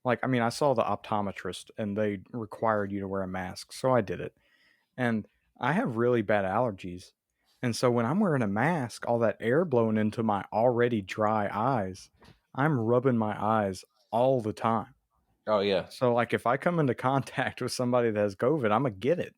[SPEAKER 1] Like, I mean, I saw the optometrist and they required you to wear a mask, so I did it. And I have really bad allergies. And so when I'm wearing a mask, all that air blowing into my already dry eyes, I'm rubbing my eyes all the time.
[SPEAKER 2] Oh, yeah.
[SPEAKER 1] So, like, if I come into contact with somebody that has COVID, I'm going to get it.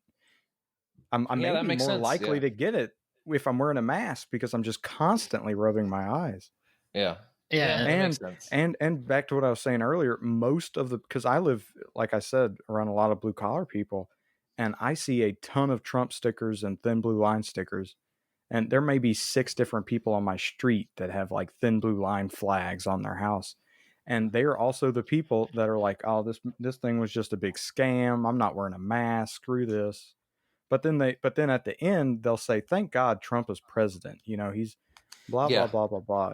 [SPEAKER 1] I'm maybe more likely to get it if I'm wearing a mask because I'm just constantly rubbing my eyes.
[SPEAKER 2] Yeah.
[SPEAKER 4] Yeah.
[SPEAKER 1] And back to what I was saying earlier, because I live, like I said, around a lot of blue collar people, and I see a ton of Trump stickers and thin blue line stickers. And there may be 6 different people on my street that have like thin blue line flags on their house. And they are also the people that are like, oh, this thing was just a big scam. I'm not wearing a mask. Screw this. But then at the end, they'll say, thank God Trump is president. He's blah, blah, blah, blah, blah.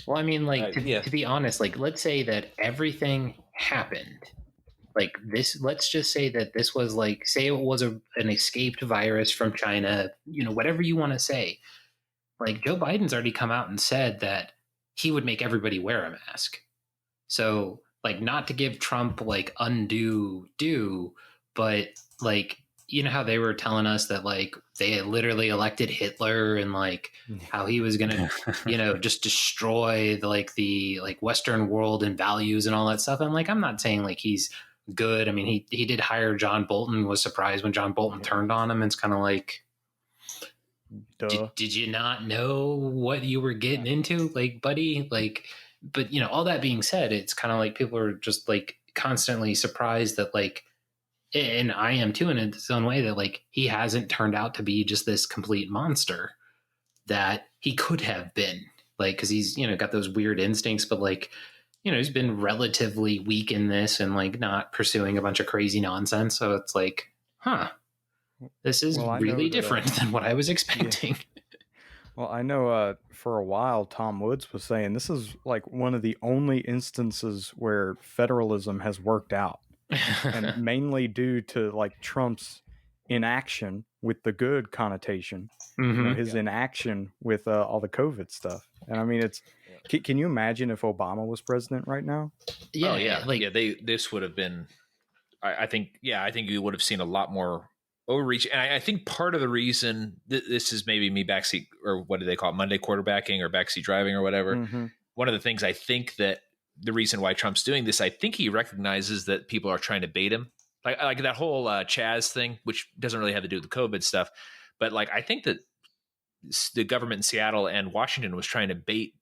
[SPEAKER 4] Well, I mean, like, to be honest, like, let's say that everything happened like this. Let's just say that this was like, say it was an escaped virus from China, whatever you want to say. like Joe Biden's already come out and said that he would make everybody wear a mask. So like, not to give Trump like undue due, but like, you know how they were telling us that like they had literally elected Hitler and like how he was gonna, just destroy the Western world and values and all that stuff. I'm like, I'm not saying like he's good. I mean, he did hire John Bolton. Was surprised when John Bolton turned on him. It's kind of like, did you not know what you were getting into, like, buddy? Like, but all that being said, it's kind of like people are just like constantly surprised that like, and I am too in its own way, that like he hasn't turned out to be just this complete monster that he could have been, like, because he's got those weird instincts, but like he's been relatively weak in this and like not pursuing a bunch of crazy nonsense. So it's like, this is really different than what I was expecting.
[SPEAKER 1] Yeah. Well, I know for a while Tom Woods was saying this is like one of the only instances where federalism has worked out. And mainly due to like Trump's inaction with the good connotation, his inaction with all the COVID stuff. And I mean, can you imagine if Obama was president right now?
[SPEAKER 4] Yeah.
[SPEAKER 2] This would have been, I think you would have seen a lot more overreach. And I think part of the reason this is maybe me backseat, or what do they call it? Monday quarterbacking or backseat driving or whatever. Mm-hmm. One of the things I think that the reason why Trump's doing this, I think he recognizes that people are trying to bait him. Like that whole Chaz thing, which doesn't really have to do with the COVID stuff. But like, I think that the government in Seattle and Washington was trying to bait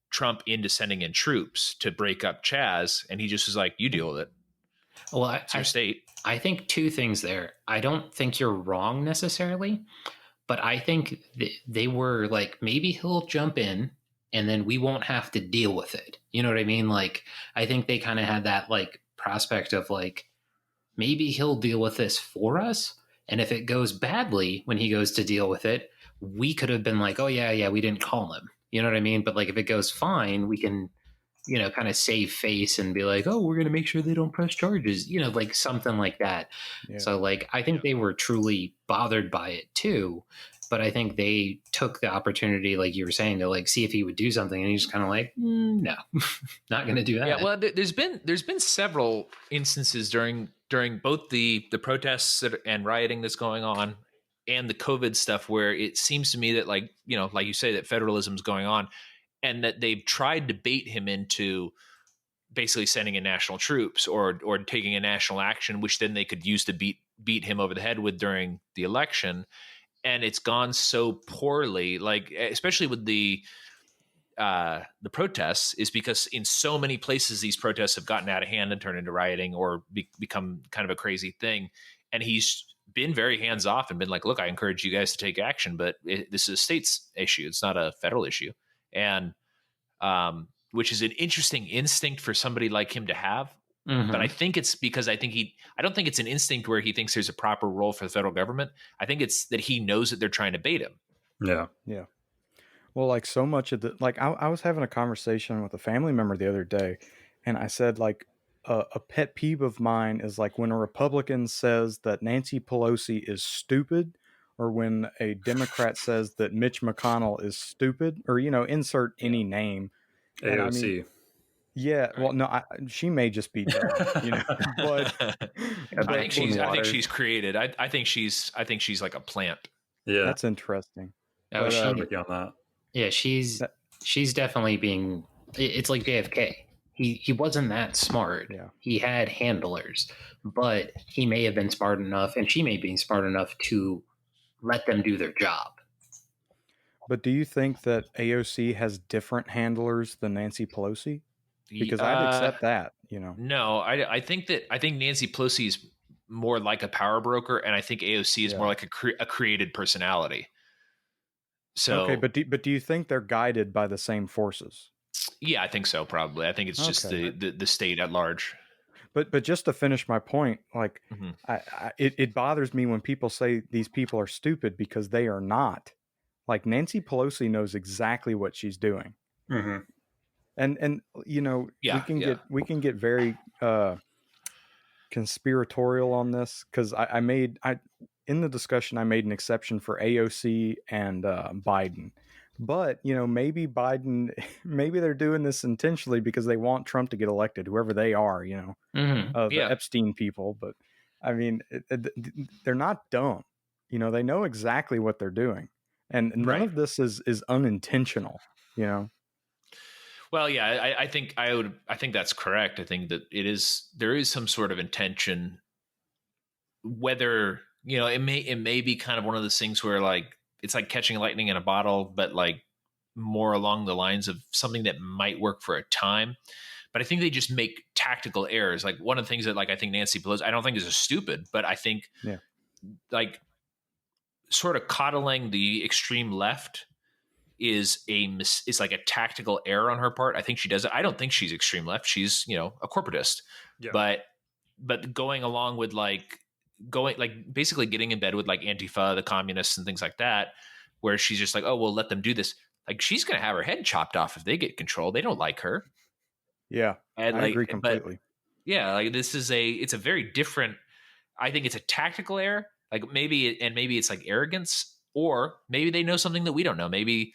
[SPEAKER 2] Trump into sending in troops to break up Chaz. And he just was like, you deal with it.
[SPEAKER 4] Well,
[SPEAKER 2] it's your state.
[SPEAKER 4] I think two things there. I don't think you're wrong necessarily, but I think they were like, maybe he'll jump in and then we won't have to deal with it. You know what I mean? Like, I think they kind of had that like prospect of like, maybe he'll deal with this for us. And if it goes badly when he goes to deal with it, we could have been like, oh yeah, we didn't call him. You know what I mean? But like, if it goes fine, we can, kind of save face and be like, oh, we're going to make sure they don't press charges, like something like that. Yeah. So like, I think they were truly bothered by it too. But I think they took the opportunity, like you were saying, to like see if he would do something, and he's kind of like, no, not going to do that.
[SPEAKER 2] Yeah, well, there's been several instances during both the protests and rioting that's going on and the COVID stuff where it seems to me that like you say, that federalism's going on, and that they've tried to bait him into basically sending in national troops or taking a national action, which then they could use to beat him over the head with during the election. And it's gone so poorly, like especially with the protests, is because in so many places these protests have gotten out of hand and turned into rioting or become kind of a crazy thing. And he's been very hands off and been like, look, I encourage you guys to take action, but this is a state's issue. It's not a federal issue. And which is an interesting instinct for somebody like him to have. Mm-hmm. But I think it's because I don't think it's an instinct where he thinks there's a proper role for the federal government. I think it's that he knows that they're trying to bait him.
[SPEAKER 3] Yeah.
[SPEAKER 1] Yeah. Well, like so much of I was having a conversation with a family member the other day, and I said like a pet peeve of mine is like when a Republican says that Nancy Pelosi is stupid, or when a Democrat says that Mitch McConnell is stupid, or, insert any name.
[SPEAKER 3] AOC.
[SPEAKER 1] Yeah, well, no, she may just be dumb, but
[SPEAKER 2] I think she's created. I think she's like a plant.
[SPEAKER 3] Yeah,
[SPEAKER 1] that's interesting.
[SPEAKER 4] Oh,
[SPEAKER 3] I'm with you on that.
[SPEAKER 4] Yeah, she's definitely being. It's like JFK. He wasn't that smart.
[SPEAKER 1] Yeah.
[SPEAKER 4] He had handlers, but he may have been smart enough, and she may be smart enough to let them do their job.
[SPEAKER 1] But do you think that AOC has different handlers than Nancy Pelosi? Because I'd accept that,
[SPEAKER 2] No, I think Nancy Pelosi is more like a power broker, and I think AOC is more like a created personality. So
[SPEAKER 1] okay, but do you think they're guided by the same forces?
[SPEAKER 2] Yeah, I think so. Probably. I think it's just the state at large.
[SPEAKER 1] But just to finish my point, like it bothers me when people say these people are stupid because they are not. Like Nancy Pelosi knows exactly what she's doing.
[SPEAKER 3] Mm-hmm.
[SPEAKER 1] And we can get very conspiratorial on this, because in the discussion I made an exception for AOC and Biden. But, maybe Biden, maybe they're doing this intentionally because they want Trump to get elected, whoever they are, the Epstein people. But I mean, they're not dumb. They know exactly what they're doing. And none of this is unintentional,
[SPEAKER 2] Well, yeah, I think that's correct. I think that there is some sort of intention, whether, it may be kind of one of those things where like, it's like catching lightning in a bottle, but like more along the lines of something that might work for a time. But I think they just make tactical errors. Like one of the things that like, I think Nancy Pelosi, I don't think is stupid, but I think like sort of coddling the extreme left is like a tactical error on her part. I think she does it. I don't think she's extreme left. She's, a corporatist, but going along with basically getting in bed with like Antifa, the communists and things like that, where she's just like, oh, well, let them do this. Like she's going to have her head chopped off if they get control. They don't like her.
[SPEAKER 1] Yeah.
[SPEAKER 2] And
[SPEAKER 1] I agree completely.
[SPEAKER 2] Like it's a very different, I think it's a tactical error. Like maybe it's like arrogance, or maybe they know something that we don't know. Maybe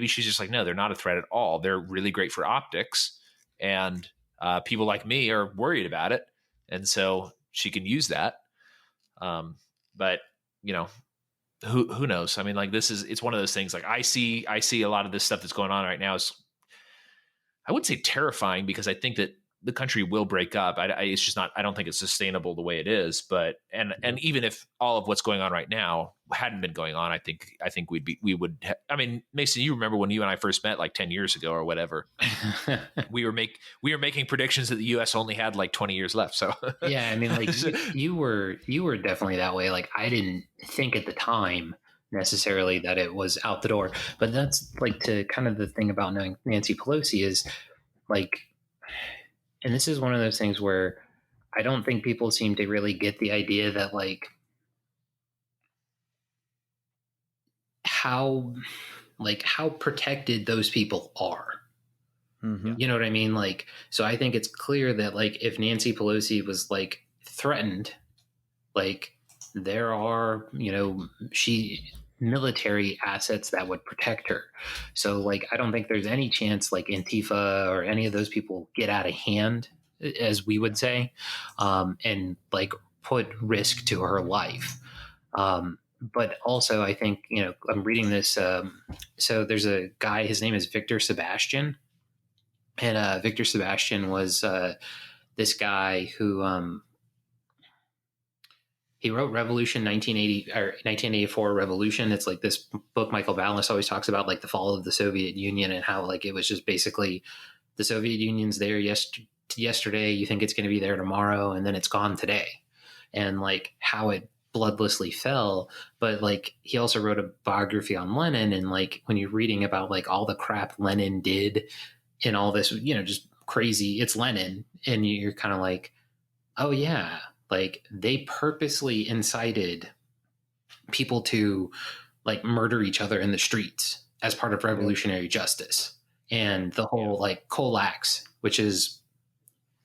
[SPEAKER 2] she's just like, no, they're not a threat at all. They're really great for optics. And people like me are worried about it. And so she can use that. But who knows? I mean, like it's one of those things. Like I see a lot of this stuff that's going on right now is, I wouldn't say terrifying, because I think that the country will break up. It's just not, I don't think it's sustainable the way it is. But, and even if all of what's going on right now hadn't been going on, I think I mean, Mason, you remember when you and I first met like 10 years ago or whatever, we were making predictions that the US only had like 20 years left. So
[SPEAKER 4] yeah, I mean, like you were definitely that way. Like I didn't think at the time necessarily that it was out the door, but that's like to kind of the thing about knowing Nancy Pelosi is like, and this is one of those things where I don't think people seem to really get the idea that like how protected those people are.
[SPEAKER 1] Mm-hmm.
[SPEAKER 4] You know what I mean? Like, so I think it's clear that like if Nancy Pelosi was like threatened, like there are, military assets that would protect her. So like I don't think there's any chance like Antifa or any of those people get out of hand, as we would say, and like put risk to her life. But also I think, I'm reading this, so there's a guy, his name is Victor Sebastian, and Victor Sebastian was this guy who he wrote Revolution 1980 or 1984 Revolution. It's like this book Michael Ballas always talks about, like the fall of the Soviet Union and how like it was just basically the Soviet Union's there yesterday. You think it's going to be there tomorrow, and then it's gone today, and like how it bloodlessly fell. But like he also wrote a biography on Lenin, and like when you're reading about like all the crap Lenin did and all this, just crazy, it's Lenin, and you're kind of like, oh yeah. Like they purposely incited people to like murder each other in the streets as part of revolutionary justice. And the whole like Kolaks, which is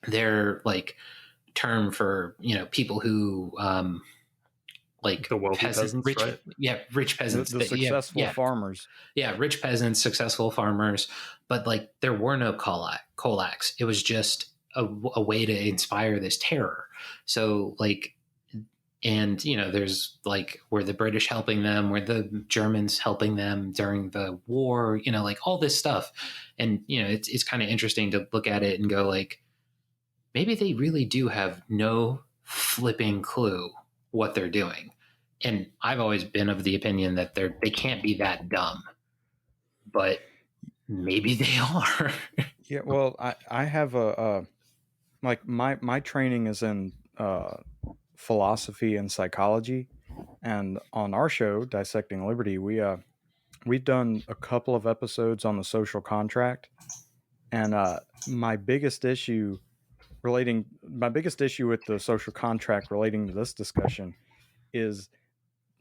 [SPEAKER 4] their like term for, people who like
[SPEAKER 3] the wealthy peasants,
[SPEAKER 4] rich,
[SPEAKER 3] right?
[SPEAKER 4] Yeah, rich peasants.
[SPEAKER 1] The successful farmers.
[SPEAKER 4] Yeah, rich peasants, successful farmers. But like there were no Kolaks. It was just a way to inspire this terror. So like, and there's like were the British helping them, were the Germans helping them during the war, like all this stuff. And it's kind of interesting to look at it and go like, maybe they really do have no flipping clue what they're doing. And I've always been of the opinion that they can't be that dumb, but maybe they are.
[SPEAKER 1] Yeah, well, I have like my training is in philosophy and psychology, and on our show Dissecting Liberty, we've done a couple of episodes on the social contract, and my biggest issue with the social contract relating to this discussion is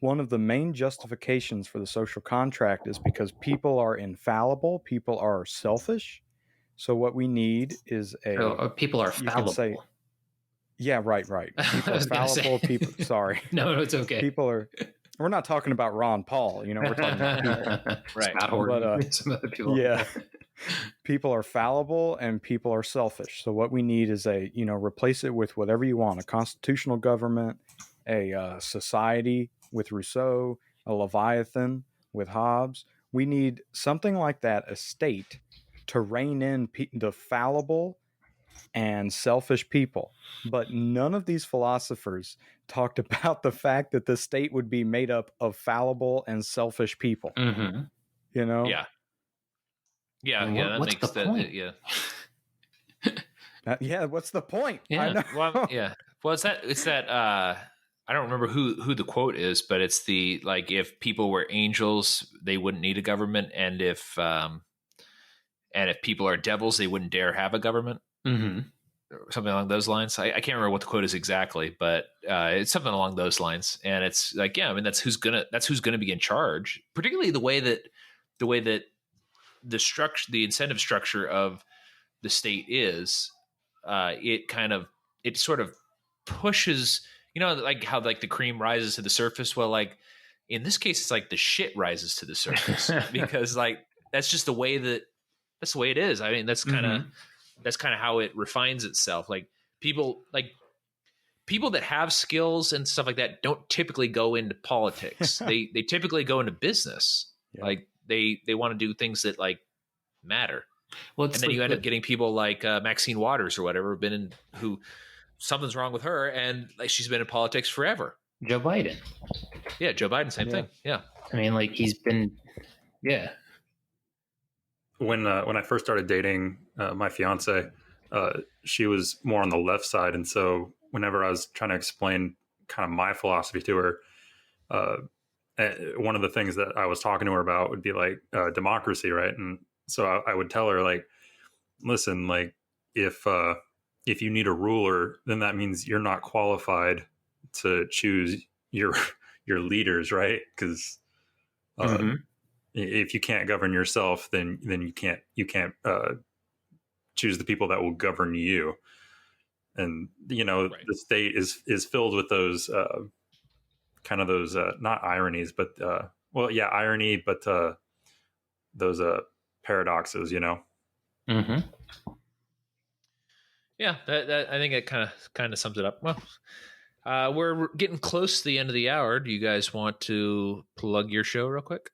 [SPEAKER 1] one of the main justifications for the social contract is because people are infallible, people are selfish. So what we need is
[SPEAKER 4] people are fallible.
[SPEAKER 1] Yeah, right. People are fallible. Sorry.
[SPEAKER 4] No, it's okay.
[SPEAKER 1] People are we're not talking about Ron Paul, we're talking about people.
[SPEAKER 2] Right.
[SPEAKER 4] Scott Horton,
[SPEAKER 1] But,
[SPEAKER 4] some other people.
[SPEAKER 1] Yeah. People are fallible and people are selfish. So what we need is replace it with whatever you want, a constitutional government, a society with Rousseau, a Leviathan with Hobbes. We need something like that, a state, to rein in the fallible and selfish people. But none of these philosophers talked about the fact that the state would be made up of fallible and selfish people.
[SPEAKER 4] Mm-hmm.
[SPEAKER 2] Yeah. That
[SPEAKER 4] What's
[SPEAKER 2] makes
[SPEAKER 4] the point?
[SPEAKER 2] Yeah.
[SPEAKER 1] Yeah, what's the point?
[SPEAKER 4] Yeah.
[SPEAKER 1] I know.
[SPEAKER 2] Well, yeah. Well, it's that I don't remember who the quote is, but it's the like, if people were angels, they wouldn't need a government, and if people are devils, they wouldn't dare have a government.
[SPEAKER 4] Mm-hmm.
[SPEAKER 2] Or something along those lines. I can't remember what the quote is exactly, but it's something along those lines. And it's like, yeah, I mean, that's who's gonna be in charge. Particularly the way that the structure, the incentive structure of the state is, it sort of pushes, like how like the cream rises to the surface. Well, like in this case, it's like the shit rises to the surface because like that's just the way it is. I mean, that's kind of how it refines itself. Like people that have skills and stuff like that don't typically go into politics. They typically go into business. Yeah. Like they want to do things that like matter. Well, and then you end up getting people like Maxine Waters or whatever, who something's wrong with her, and like she's been in politics forever.
[SPEAKER 4] Joe Biden.
[SPEAKER 2] Yeah, Joe Biden, same thing. Yeah.
[SPEAKER 4] I mean, like he's been, yeah.
[SPEAKER 3] When I first started dating my fiance, she was more on the left side, and so whenever I was trying to explain kind of my philosophy to her, one of the things that I was talking to her about would be like democracy, right? And so I would tell her like, listen, like if you need a ruler, then that means you're not qualified to choose your leaders, right? Because if you can't govern yourself, then you can't choose the people that will govern you. And right. The state is filled with those kind of those not ironies, but irony, but those paradoxes,
[SPEAKER 2] Mm-hmm. Yeah, that I think it kind of sums it up. Well, we're getting close to the end of the hour. Do you guys want to plug your show real quick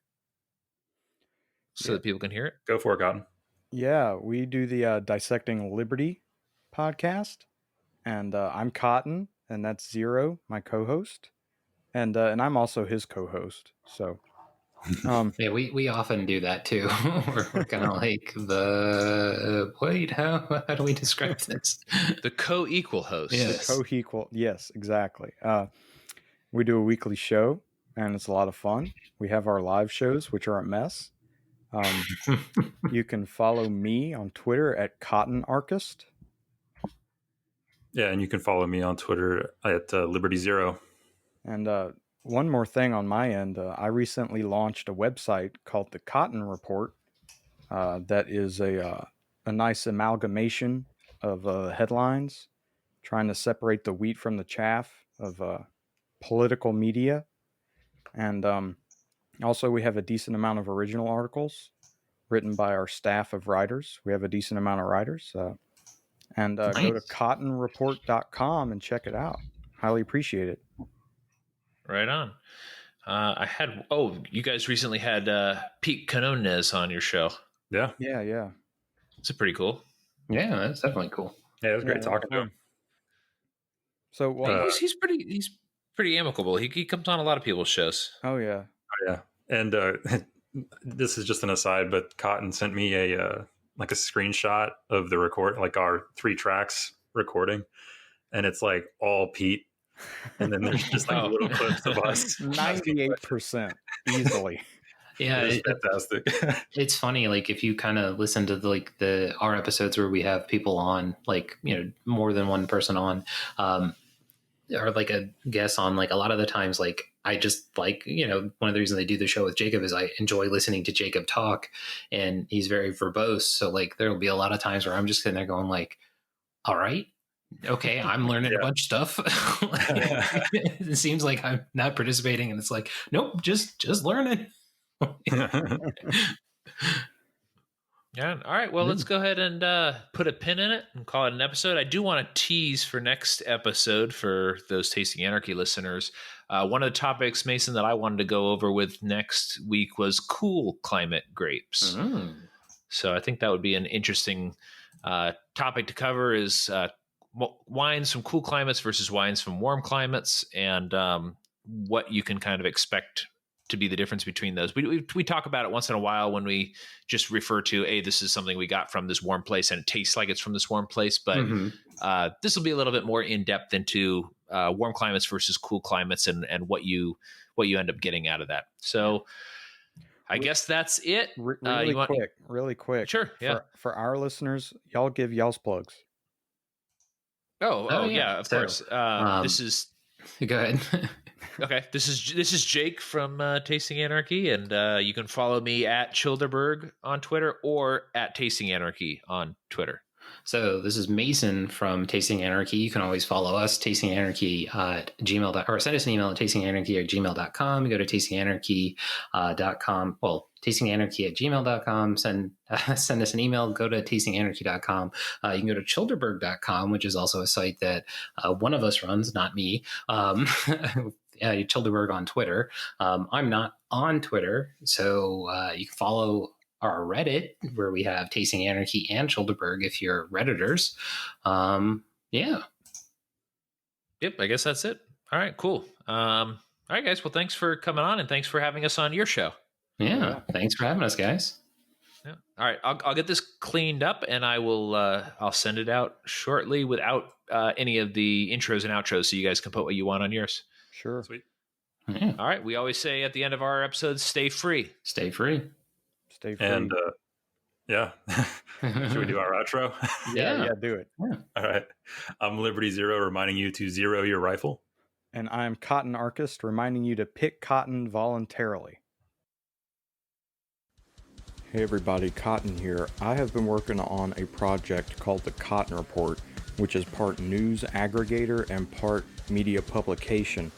[SPEAKER 2] so that people can hear it?
[SPEAKER 3] Go for it, Cotton.
[SPEAKER 1] Yeah, we do the Dissecting Liberty podcast, and I'm Cotton, and that's Zero, my co-host, and I'm also his co-host. So,
[SPEAKER 4] yeah, we often do that too. we're kind of like how do we describe this?
[SPEAKER 2] The co-equal host.
[SPEAKER 1] Yes. The co-equal. Yes, exactly. We do a weekly show, and it's a lot of fun. We have our live shows, which are a mess. You can follow me on Twitter at CottonArchist.
[SPEAKER 3] Yeah, and you can follow me on Twitter at Liberty Zero.
[SPEAKER 1] And one more thing on my end, I recently launched a website called the Cotton Report. That is a nice amalgamation of headlines, trying to separate the wheat from the chaff of political media. And also, we have a decent amount of original articles written by our staff of writers. We have a decent amount of writers. And nice. Go to cottonreport.com and check it out. Highly appreciate it.
[SPEAKER 2] Right on. You guys recently had Pete Canonez on your show.
[SPEAKER 3] Yeah.
[SPEAKER 2] It's pretty cool.
[SPEAKER 4] Yeah, that's definitely cool.
[SPEAKER 3] Yeah, it was great talking to him.
[SPEAKER 1] So
[SPEAKER 2] he's pretty amicable. He comes on a lot of people's shows.
[SPEAKER 1] Oh yeah.
[SPEAKER 3] And this is just an aside, but Cotton sent me a screenshot of the record, like our 3 tracks recording, and it's like all Pete. And then there's just like little clips of us.
[SPEAKER 1] 98% easily.
[SPEAKER 4] Yeah,
[SPEAKER 3] it's fantastic.
[SPEAKER 4] It's funny, like if you kind of listen to our episodes where we have people on, like more than one person on, or like a guest on, like a lot of the times, like I just like one of the reasons I do the show with Jacob is I enjoy listening to Jacob talk, and he's very verbose. So like there will be a lot of times where I'm just sitting there going like, all right. Okay, I'm learning a bunch of stuff. It seems like I'm not participating, and it's like, nope, just learning.
[SPEAKER 2] Yeah. All right. Well, let's go ahead and put a pin in it and call it an episode. I do want to tease for next episode for those Tasting Anarchy listeners. One of the topics, Mason, that I wanted to go over with next week was cool climate grapes. So I think that would be an interesting topic to cover is wines from cool climates versus wines from warm climates, and what you can kind of expect to be the difference between those. We talk about it once in a while when we just refer to, hey, this is something we got from this warm place and it tastes like it's from this warm place. But this will be a little bit more in depth into warm climates versus cool climates and what you end up getting out of that. So I guess that's it.
[SPEAKER 1] Really quick.
[SPEAKER 2] Sure. Yeah.
[SPEAKER 1] For our listeners, y'all give y'all's plugs.
[SPEAKER 2] Oh yeah, of course. This is.
[SPEAKER 4] Go ahead.
[SPEAKER 2] Okay, this is Jake from Tasting Anarchy, and you can follow me at Childerberg on Twitter or at Tasting Anarchy on Twitter.
[SPEAKER 4] So this is Mason from Tasting Anarchy. You can always follow us, Tasting Anarchy at gmail.com, or send us an email at tastinganarchy@gmail.com. You go to tastinganarchy.com. Well, tastinganarchy@gmail.com. Send us an email. Go to tastinganarchy.com. You can go to childerberg.com, which is also a site that one of us runs, not me. Childerberg on Twitter. I'm not on Twitter, so you can follow our Reddit, where we have Tasting Anarchy and Childerberg if you're Redditors. Yeah.
[SPEAKER 2] Yep, I guess that's it. All right, cool. All right, guys. Well, thanks for coming on, and thanks for having us on your show.
[SPEAKER 4] Yeah, thanks for having us, guys.
[SPEAKER 2] Yeah. All right, I'll get this cleaned up, and I'll send it out shortly without any of the intros and outros, so you guys can put what you want on yours.
[SPEAKER 1] Sure.
[SPEAKER 3] Sweet.
[SPEAKER 4] Yeah.
[SPEAKER 2] All right. We always say at the end of our episodes, stay free.
[SPEAKER 4] Stay free.
[SPEAKER 1] Stay free.
[SPEAKER 3] And yeah, should we do our outro?
[SPEAKER 1] Yeah, do it.
[SPEAKER 4] Yeah.
[SPEAKER 3] All right. I'm Liberty Zero, reminding you to zero your rifle.
[SPEAKER 1] And I'm Cotton Archist, reminding you to pick cotton voluntarily. Hey everybody, Cotton here. I have been working on a project called the Cotton Report, which is part news aggregator and part media publication.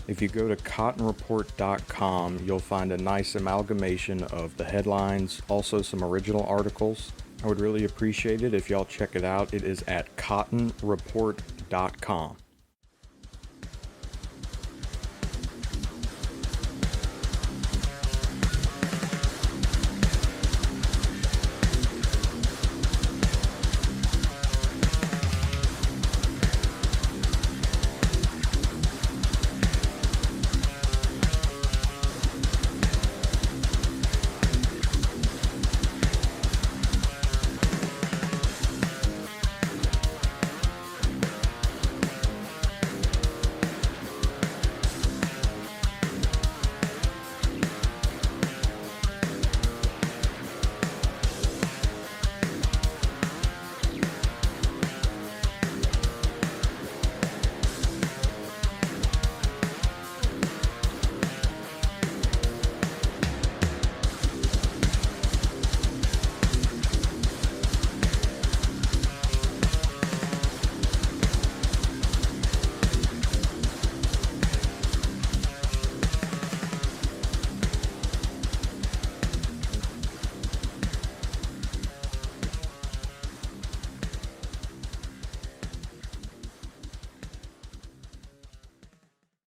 [SPEAKER 1] If you go to cottonreport.com, you'll find a nice amalgamation of the headlines, also some original articles. I would really appreciate it if y'all check it out. It is at cottonreport.com.